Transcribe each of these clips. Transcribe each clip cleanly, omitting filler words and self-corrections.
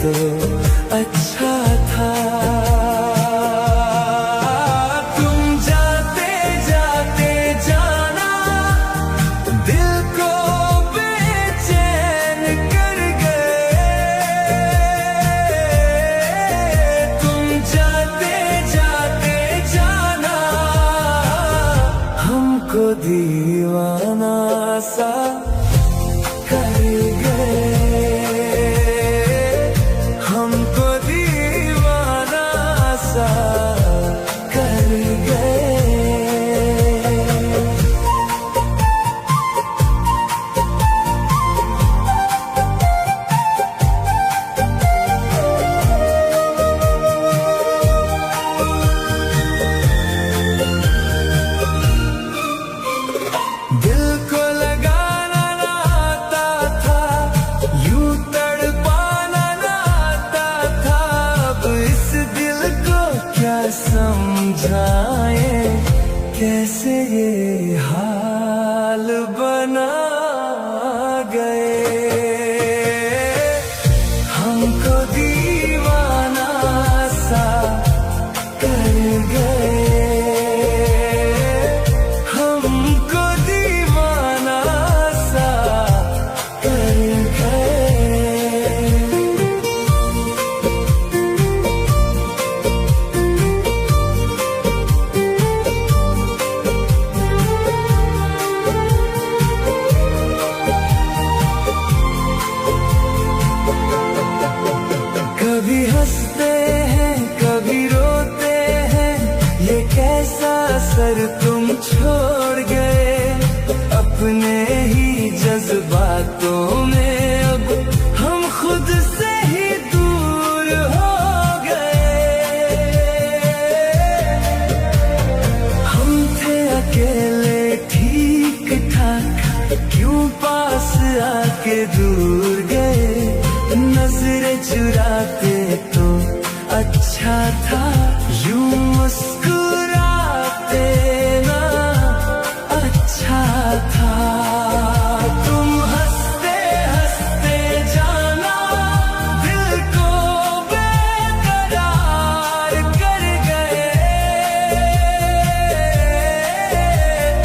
तो अच्छा था। तुम जाते जाते जाना दिल को बेचैन कर गए। तुम जाते जाते जाना हमको दीवाना सा कर गए। हमको दीवाना सा कर गए। दिल को लगाना ना आता था, यूं तड़पाना ना आता था। अब इस दिल को क्या समझाए, कैसे ये हाल बना गए। हमको दीवाना सा कर गए। हमको दीवाना सा कर गए। कभी हंसते हैं कभी रोते हैं, ये कैसा असर तुम छोड़ गए। अपने ही जज्बातों में अब हम खुद से ही दूर हो गए। हम थे अकेले ठीक ठाक, क्यों पास आके दूर गए। नजरें चुराते तो अच्छा था, यूं मुस्कुराते ना अच्छा था। तुम हंसते हंसते जाना दिल को बेकरार कर गए।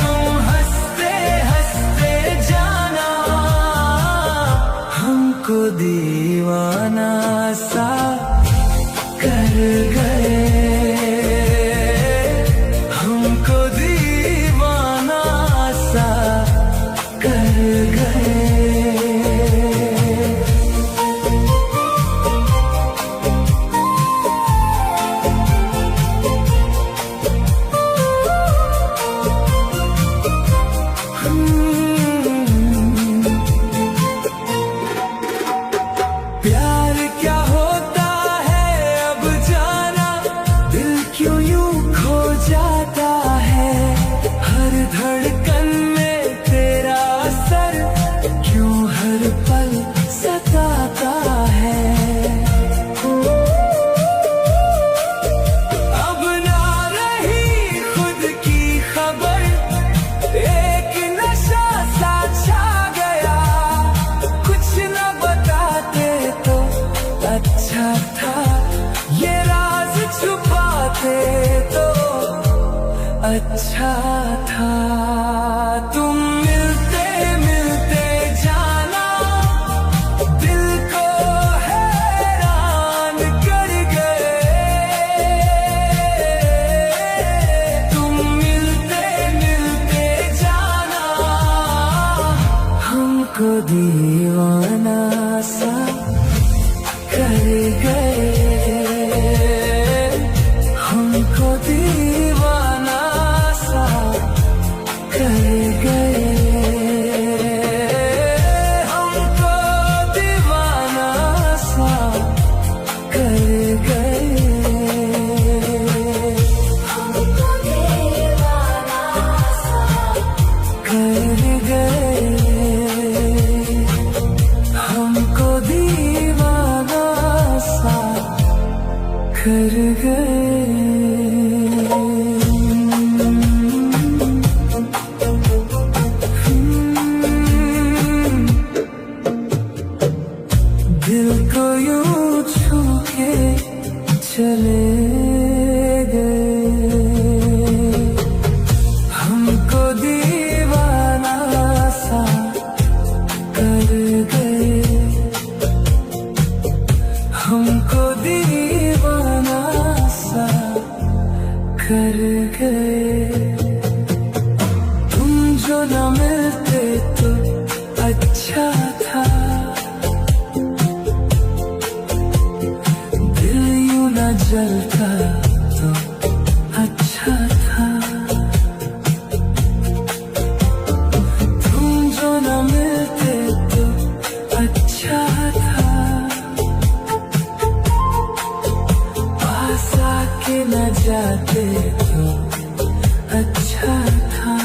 तुम हंसते हंसते जाना हमको दीवाना सा कर गए। हमको दीवाना सा कर गए। प्यार क्या होता है अब जाना, दिल क्यों यूं खो जाता है। हर धड़कन में तेरा असर क्यों हर पल सताता है। अब ना रही खुद की खबर, एक नशा सा छा गया। कुछ न बताते तो अच्छा था, ये राज छुपाते तो अच्छा था। तुम मिलते मिलते जाना दिल को हैरान कर गए। तुम मिलते मिलते जाना हमको दीवाना सा कर गए। हमको दीवाना सा कर गए। हमको दीवाना सा कर गए। हमको दीवाना सा कर गए। हमको दीवाना सा कर गए। दिल को यूं चले गए, हमको दीवाना सा कर गए, हमको दीवाना सा कर गए। तुम जो न मिलते तो अच्छा था, दिल यूं न जलता तो अच्छा था। तुम जो न मिलते तो अच्छा था, पास आके न जाते तो अच्छा था।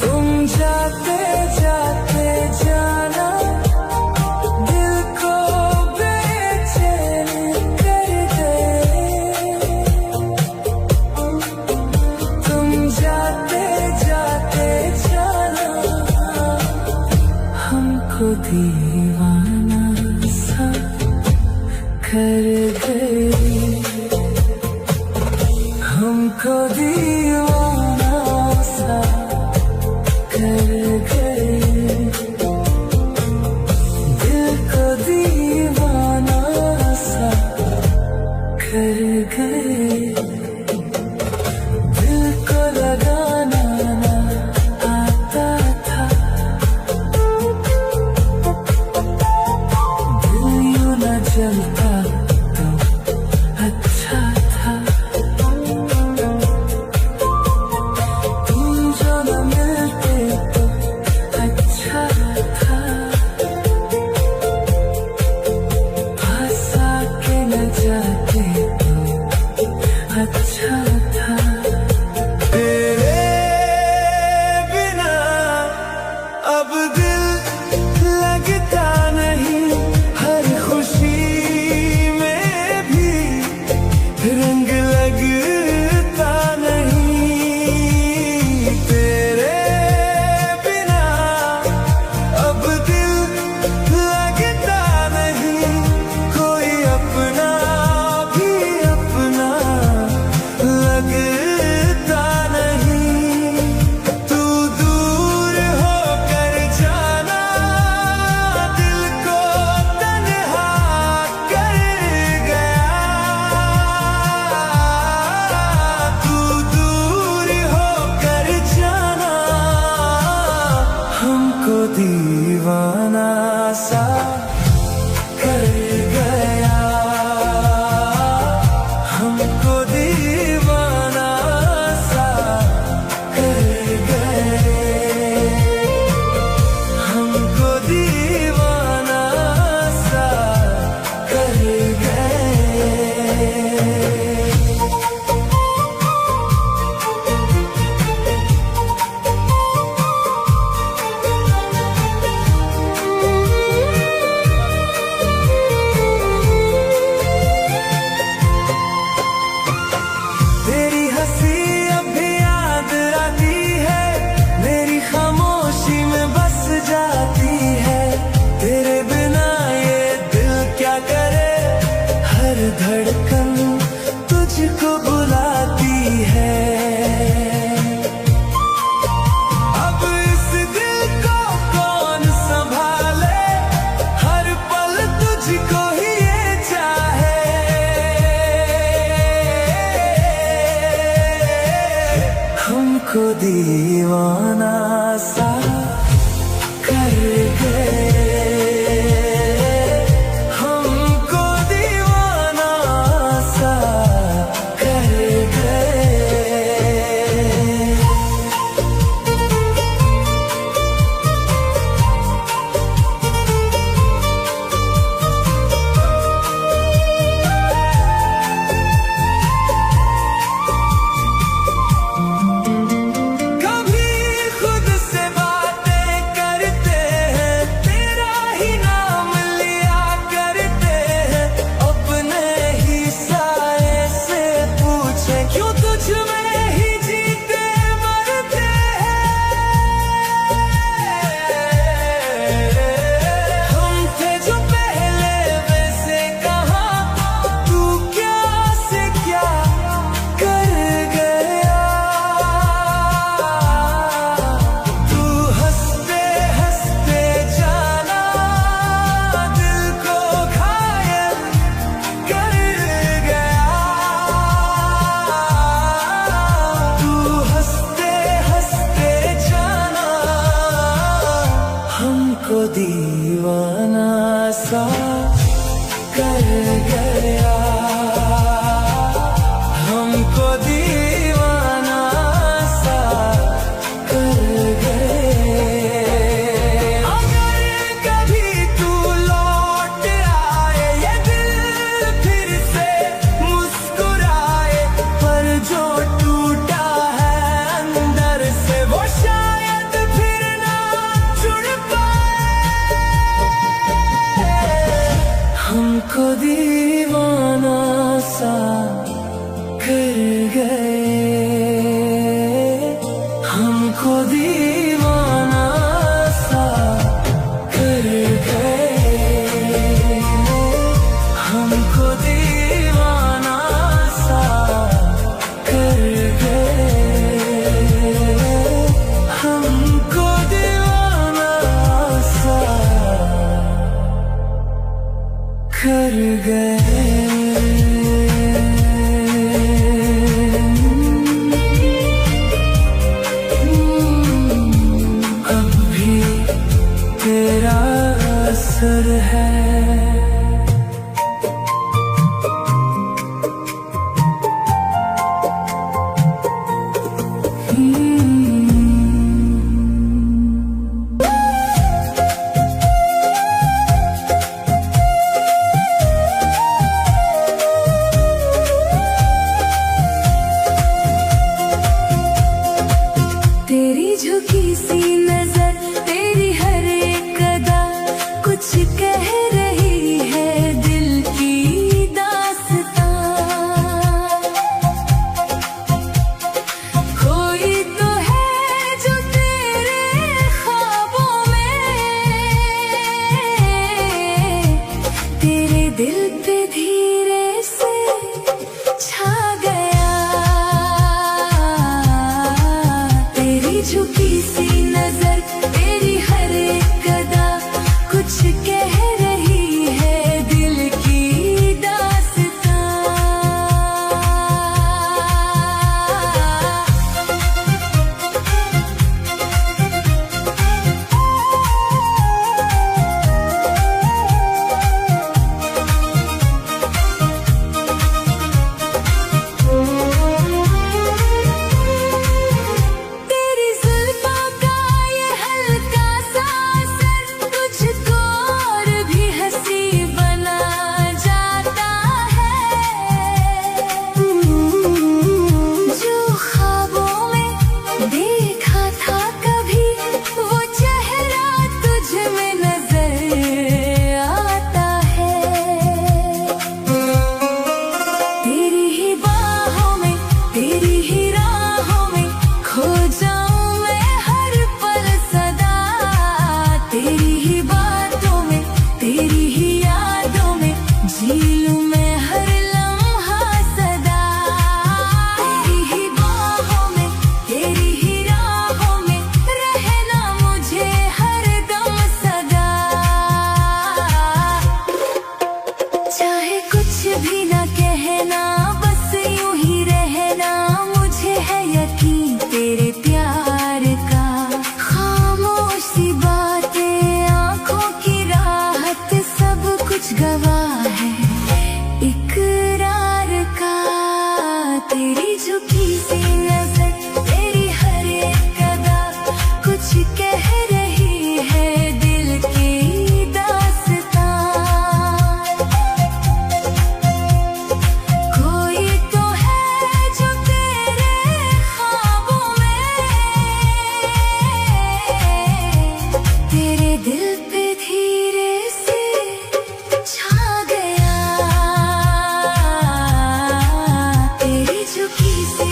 तुम जाते जाते जाना दिल को बेचैन कर गए, तुम जाते जाते जाना हमको दीवाना सा कर गए, हमको दीवाना सा कर गए, दिल को दीवाना सा कर गए। दिल को लगाना ना आता था, दिल यूं न जलता तो अच्छा था। तुम जो न मिलते तो अच्छा था, पास आके न जाते तो अच्छा था। तेरे बिना अब दिल लगता नहीं, हर खुशी में भी रंग लगता नहीं। तेरे बिना अब दिल लगता नहीं, कोई अपना भी अपना लगता नहीं। तू दूर होकर जाना दिल को तन्हा कर गया, तू दूर होकर जाना हमको दीवाना सा कर गया, हमको दीवाना सा कर गए, हमको दीवाना सा कर गए। तेरी हंसी अब भी याद आती है, मेरी खामोशी में बस जाती है। तेरे बिना ये दिल क्या करे, हर धड़कन तुझको बुलाती है। अब इस दिल को कौन संभाले, हर पल तुझको ही ये चाहे। हमको दीवाना सा कर गए, हमको दीवाना सा कर गए। कभी खुद से बात हमको दीवाना सा कर गए, हमको दीवाना सा कर गए, हमको दीवाना सा कर गए, हमको दीवाना सा कर गए। अब भी तेरा असर है, तेरी झुकी सी नजर, तेरी हर एक अदा कुछ कह रही है दिल की दास्तां। कोई तो है जो तेरे ख्वाबों में तेरे दिल पे धीरे से छा गया। झुकी सी नजर, तेरी हर एक अदा कुछ कह रही है दिल की दास्तां। चाहे कुछ भी ना कहना, बस यूं ही रहना, मुझे है यकीन तेरे प्यार का। खामोशी बातें, आंखों की राहत, सब कुछ गवाह है इकरार का। तेरी झुकी सी नजर, तेरी हर एक अदा कुछ कह रही है दिल की दास्तां। कोई तो है जो तेरे ख्वाबों में तेरे दिल पे धीरे से छा गया। तेरी झुकी सी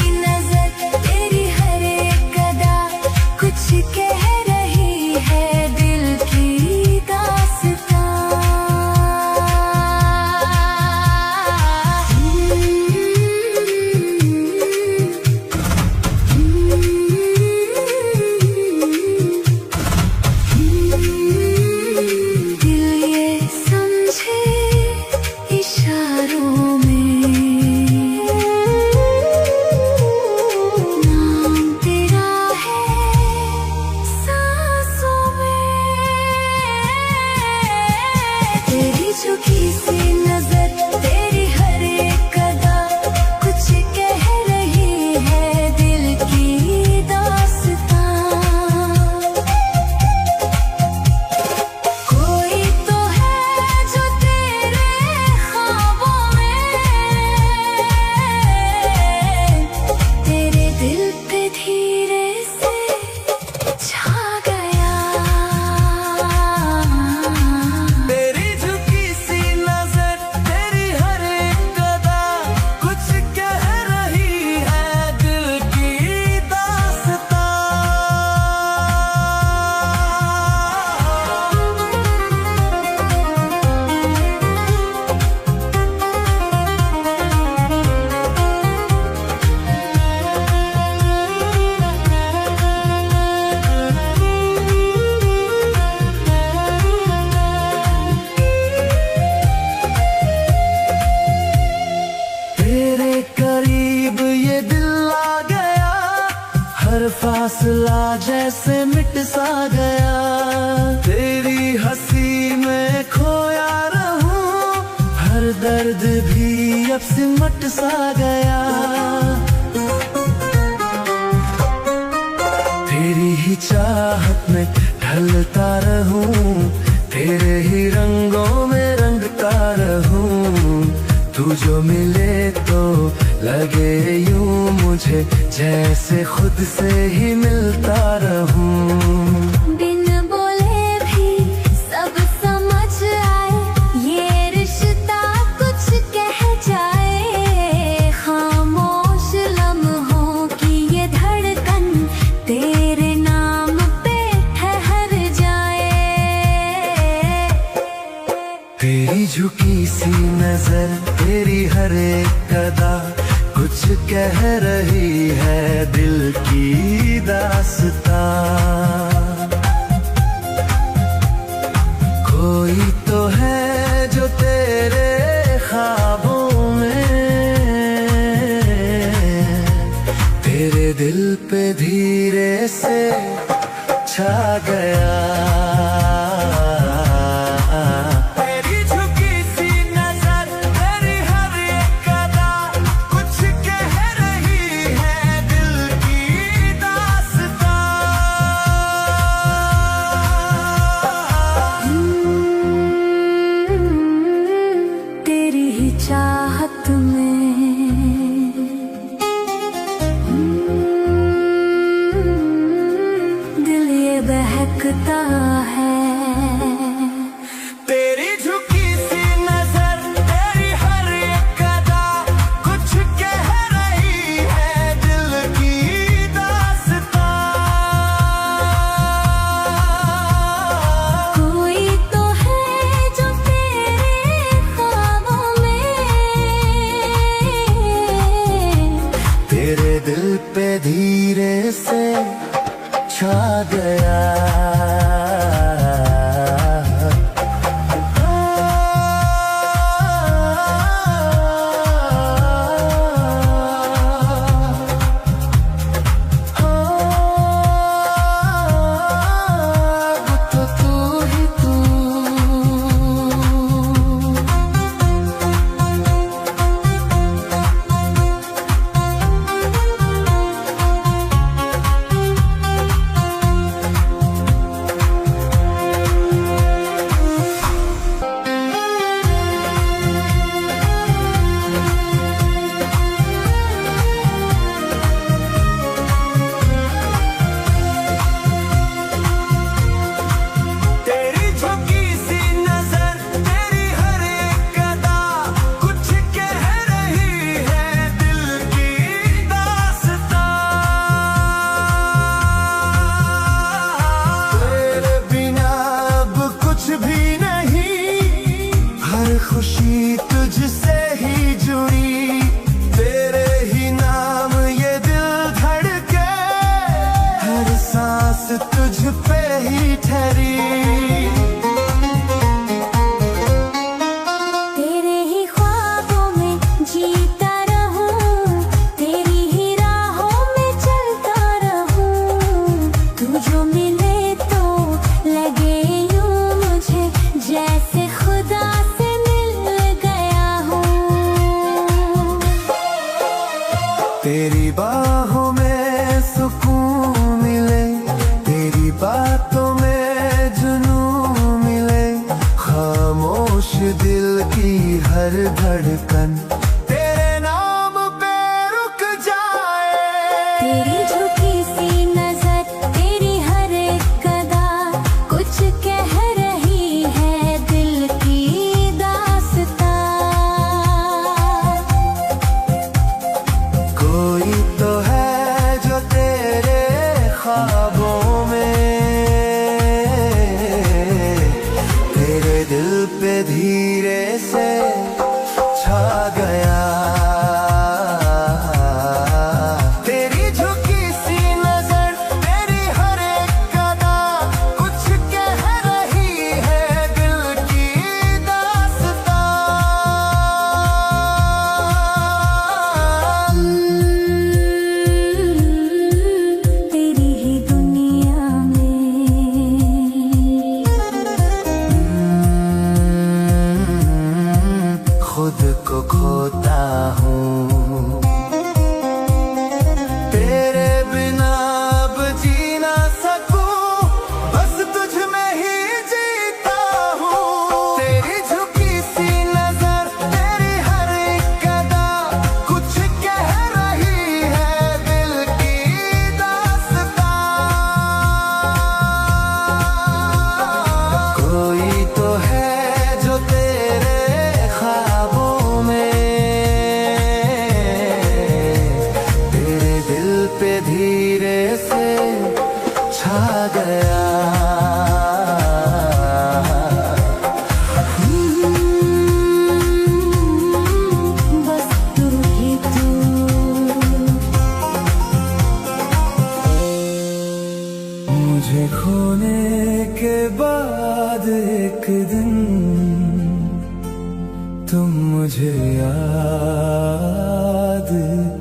फासला जैसे मिट सा गया, तेरी हंसी में खोया रहूं, हर दर्द भी अब सिमट सा गया। तेरी ही चाहत में ढलता रहूं, तेरे ही रंगों में रंगता रहूं, तू जो मिले तो लगे यूं मुझे जैसे खुद से ही मिलता रहूं। बिन बोले भी सब समझ आए, ये रिश्ता कुछ कह जाए, खामोश लम्हों की ये धड़कन तेरे नाम पे ठहर जाए। तेरी झुकी सी नजर, तेरी हर एक अदा कुछ कह रही है दिल की दास्तां। कोई तो है जो तेरे ख्वाबों में, तेरे दिल पे धीरे से छा गया। चाहत में दिल ये बहकता है। तेरी झुकी सी नजर, तेरी हर एक अदा कुछ कह रही है दिल की दास्तां। कोई तो है जो तेरे ख्वाबों तेरे दिल पे धीरे से छा गया। खुशी तुझसे ही जुड़ी, तेरे ही नाम ये दिल धड़के, हर सांस तुझ पे ही ठहरी। तेरे ही ख्वाबों में जीता रहूं, तेरी ही राहों में चलता रहूं, तू जो मिले तो लगे यूं मुझे जैसे खुदा तेरी बाहों में सुकून मिले, तेरी बातों में जुनून मिले, खामोश दिल की हर धड़कन तेरे नाम पे रुक जाए। तेरी झुकी सी नजर, तेरी हर एक अदा कुछ कह रही है दिल की दास्तां। कोई तो है जो तेरे ख्वाबों में, तेरे दिल पे धीरे से छा गया। खुद को खोता हूँ। तेरे बिना अब जी ना सकूं, बस तुझ में ही जीता हूँ। तेरी झुकी सी नजर, तेरी हर एक अदा कुछ कह रही है दिल की दास्तां। कोई तो है जो तेरे ख्वाबों में तेरे दिल पे धीरे से छा गया। बस तू ही तू। मुझे खोने के बाद एक दिन तुम मुझे याद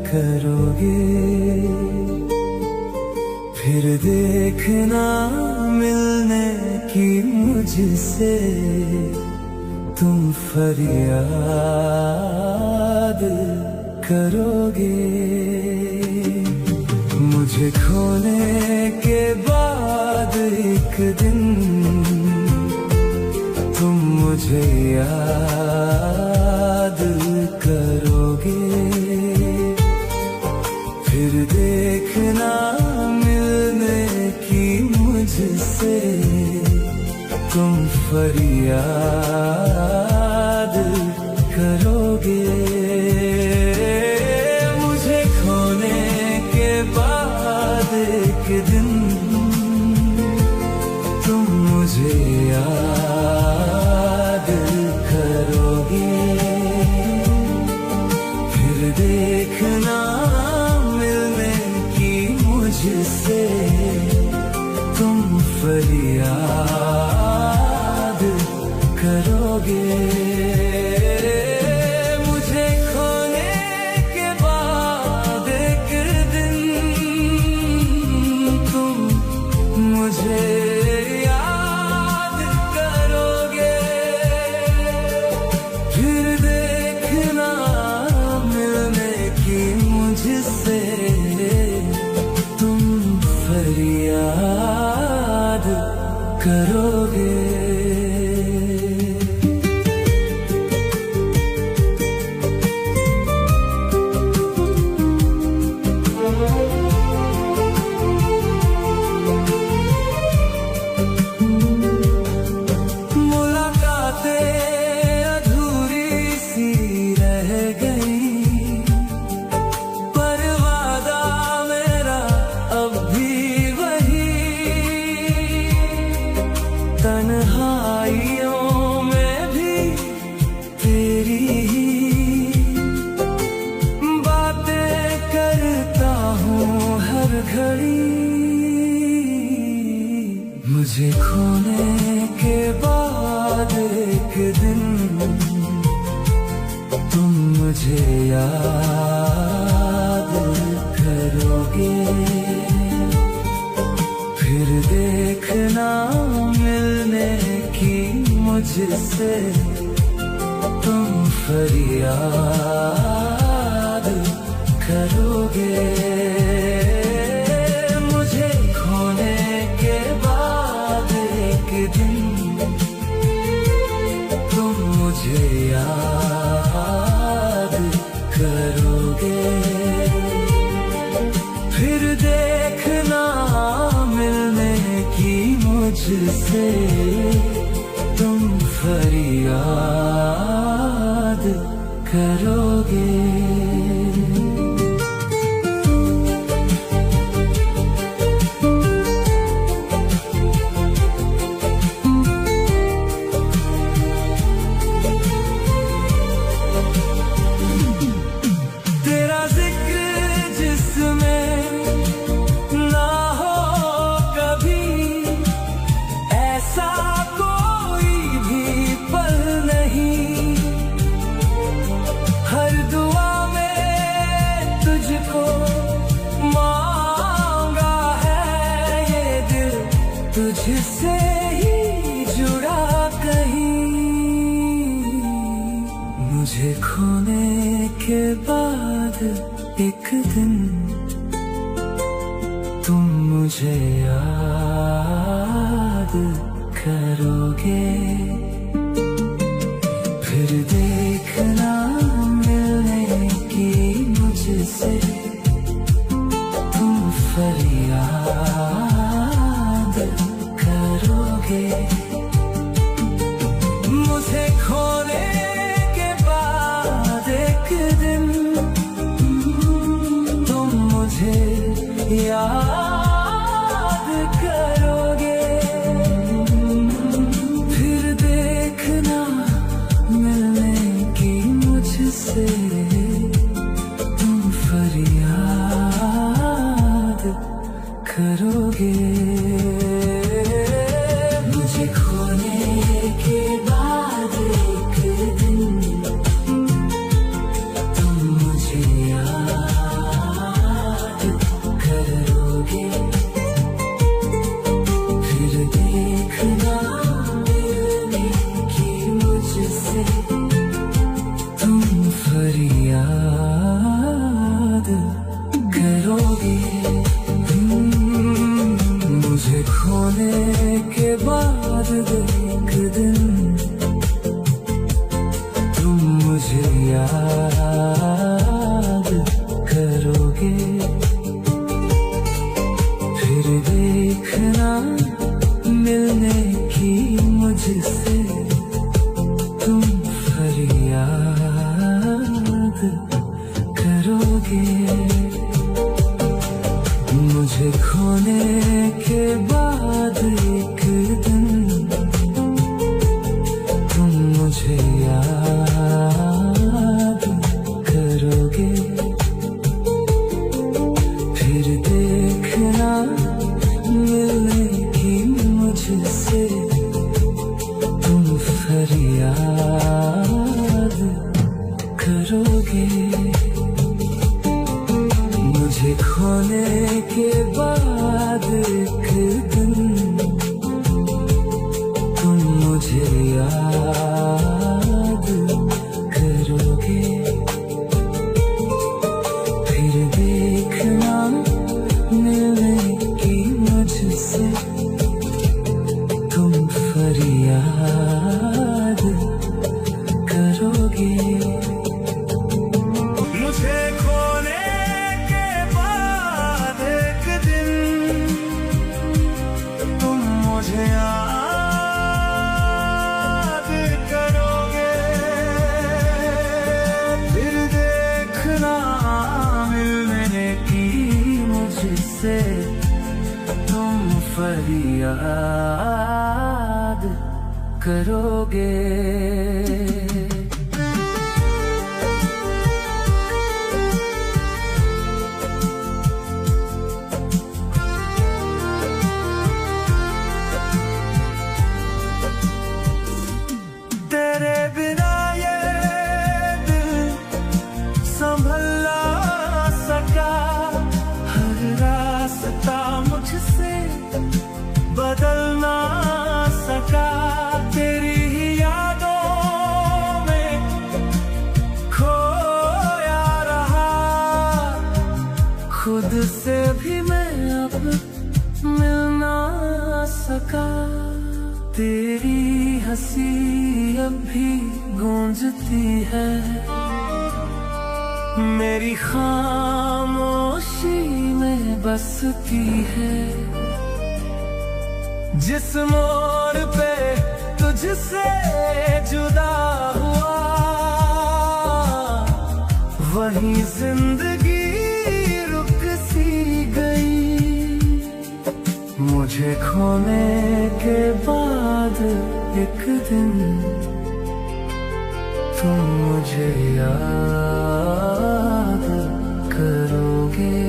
करोगे। फिर देखना मिलने की मुझसे तुम फरियाद करोगे। मुझे खोने के बाद एक दिन तुम मुझे याद करोगे। फिर देखना मिलने की मुझसे तुम फरियाद करोगे। मुझे खोने के बाद एक दिन तुम मुझे याद करोगे। फिर देखना मिलने की मुझसे तुम फरियाद करोगे। मुझे खोने के बाद एक दिन तुम मुझे याद करोगे। फिर देखना मिलने की मुझसे तुम फरियाद करोगे। तन्हाइयों में भी तेरी बातें करता हूँ हर घड़ी। मुझे खोने के बाद एक दिन तुम मुझे याद करोगे। फिर देखना मिलने की मुझसे तुम फरियाद करोगे। मुझे खोने के बाद एक दिन तुम मुझे याद करोगे। फिर देखना मिलने की मुझसे तुम फरियाद करोगे। तेरा जिक्र जिसमें ना हो कभी, ऐसा कोई भी पल नहीं। हर दुआ में तुझको मांगा है ये दिल, तुझसे ही जुड़ा कहीं। मुझे खोने के बाद एक दिन तुम मुझे याद करोगे, फिर देखना मिलने की मुझसे तुम फरियाद करोगे। मुझे खोने के बाद एक दिन तुम मुझे याद करोगे, फिर देखना मिलने की मुझसे तुम फरियाद करोगे। मुझे खोने के बाद एक दिन तुम मुझे याद करोगे, फिर देखना मिलने की मुझसे तुम फरियाद करोगे। मुझे खोने के बाद एक दिन तुम मुझे याद करोगे, फिर देखना मिलने की मुझसे तुम फरियाद करोगे। मुझे खोने के बाद एक दिन तुम मुझे याद करोगे, फिर देखना मिलने की मुझसे तुम फरियाद करोगे। मुझे खोने के बाद एक दिन तुम मुझे याद करोगे, फिर देखना मिलने की मुझसे तुम फरियाद करोगे। मुझे खोने के बाद एक दिन तुम मुझे याद करोगे, फिर देखना मिलने की मुझसे तुम फरियाद करोगे। तेरे बिना ये दिल संभल ना सका, हर रास्ता मुझसे बदल ना सका, तेरी ही यादों में खोया रहा, खुद से भी मैं अब मिल ना सका। तेरी हंसी अब भी गूंजती है, मेरी खामोशी में बसती है। जिस मोड़ पे तुझसे जुदा हुआ, वहीं जिंदगी रुक सी गई। मुझे खोने के बाद एक दिन तुम मुझे याद करोगे,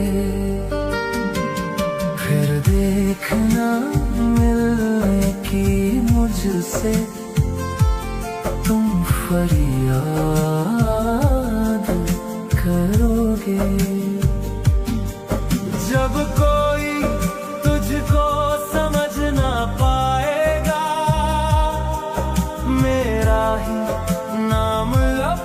फिर देखना मिलने की मुझसे तुम फरियाद करोगे। जब कोई तुझको समझ ना पाएगा, मेरा ही नाम अब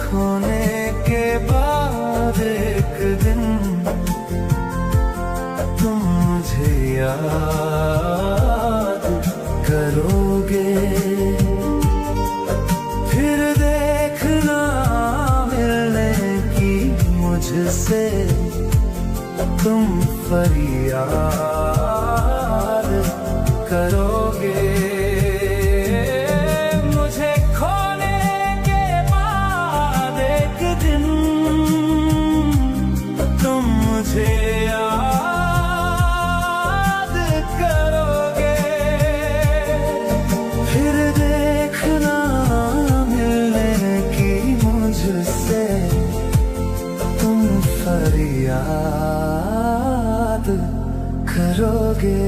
खोने के बाद एक दिन तुम मुझे याद करोगे, फिर देखना मिलने की मुझसे तुम फरियाद करोगे। मुझे खोने के बाद एक दिन तुम मुझे याद करोगे, फिर देखना मिलने की मुझसे तुम फरियाद करोगे।